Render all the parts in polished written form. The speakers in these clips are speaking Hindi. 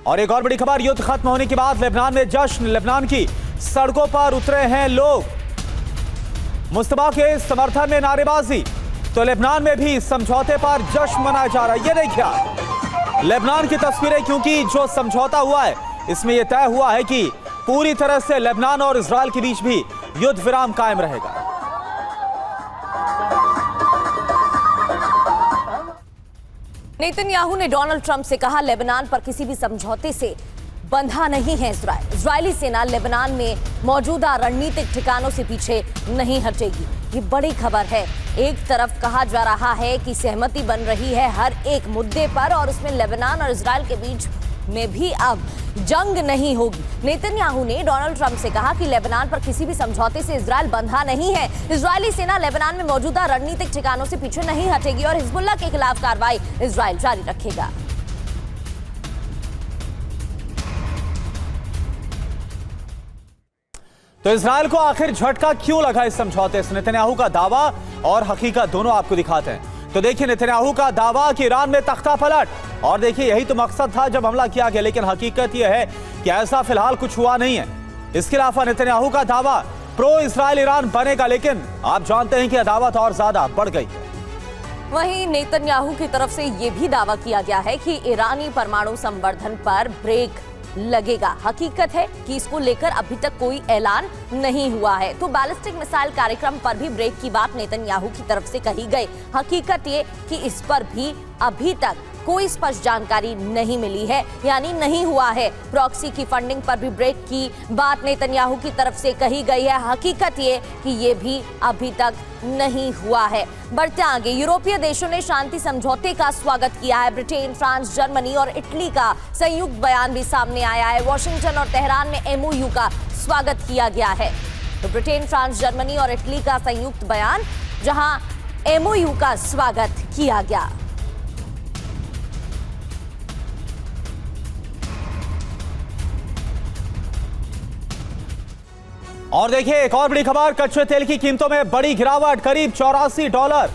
और एक और बड़ी खबर, युद्ध खत्म होने के बाद लेबनान में जश्न। लेबनान की सड़कों पर उतरे हैं लोग, मुस्तफा के समर्थन में नारेबाजी। तो लेबनान में भी समझौते पर जश्न मनाया जा रहा है। ये देखिए लेबनान की तस्वीरें, क्योंकि जो समझौता हुआ है इसमें यह तय हुआ है कि पूरी तरह से लेबनान और इजराइल के बीच भी युद्ध विराम कायम रहेगा। नेतन्याहू ने डोनाल्ड ट्रंप से कहा, लेबनान पर किसी भी समझौते से बंधा नहीं है इजराइल। इजरायली सेना लेबनान में मौजूदा रणनीतिक ठिकानों से पीछे नहीं हटेगी। ये बड़ी खबर है। एक तरफ कहा जा रहा है कि सहमति बन रही है हर एक मुद्दे पर और उसमें लेबनान और इजराइल के बीच में भी अब जंग नहीं होगी। नेतन्याहू ने डोनाल्ड ट्रंप से कहा कि लेबनान पर किसी भी समझौते से इजराइल बंधा नहीं है। इजरायली सेना लेबनान में मौजूदा रणनीतिक ठिकानों से पीछे नहीं हटेगी और हिजबुल्लाह के खिलाफ कार्रवाई इजराइल जारी रखेगा। तो इजराइल को आखिर झटका क्यों लगा इस समझौते से? नेतन्याहू का दावा और हकीकत दोनों आपको दिखाते हैं। तो देखिए नेतन्याहू का दावा कि ईरान में तख्ता पलट, और देखिए यही तो मकसद था जब हमला किया गया, लेकिन हकीकत यह है कि ऐसा फिलहाल कुछ हुआ नहीं है। इसके अलावा नेतन्याहू का दावा प्रो इजराइल ईरान बनेगा, लेकिन आप जानते हैं कि अदावत और ज्यादा बढ़ गई। वहीं नेतन्याहू की तरफ से यह भी दावा किया गया है कि ईरानी परमाणु संवर्धन पर ब्रेक लगेगा। हकीकत है कि इसको लेकर अभी तक कोई ऐलान नहीं हुआ है। तो बैलिस्टिक मिसाइल कार्यक्रम पर भी ब्रेक की बात नेतन्याहू की तरफ से कही गई। हकीकत ये कि इस पर भी अभी तक कोई स्पष्ट जानकारी नहीं मिली है, यानी नहीं हुआ है। प्रॉक्सी की फंडिंग पर भी ब्रेक की बात नेतन्याहू की तरफ से कही गई है। हकीकत ये कि ये भी अभी तक नहीं हुआ है। बढ़ते आगे, यूरोपीय देशों ने शांति समझौते का स्वागत किया है। ब्रिटेन, फ्रांस, जर्मनी और इटली का संयुक्त बयान भी सामने आया है। वॉशिंगटन और तेहरान में एमओयू का स्वागत किया गया है। तो ब्रिटेन, फ्रांस, जर्मनी और इटली का संयुक्त बयान, जहां एमओयू का स्वागत किया गया। और देखिए एक और बड़ी खबर, कच्चे तेल की कीमतों में बड़ी गिरावट, करीब $84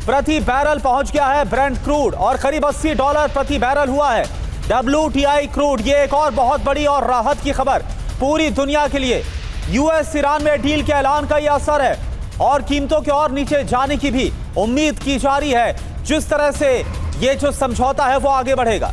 प्रति बैरल पहुंच गया है ब्रेंट क्रूड, और करीब $80 प्रति बैरल हुआ है WTI क्रूड। ये एक और बहुत बड़ी और राहत की खबर पूरी दुनिया के लिए। यूएस ईरान में डील के ऐलान का यह असर है और कीमतों के और नीचे जाने की भी उम्मीद की जा रही है, जिस तरह से ये जो समझौता है वो आगे बढ़ेगा।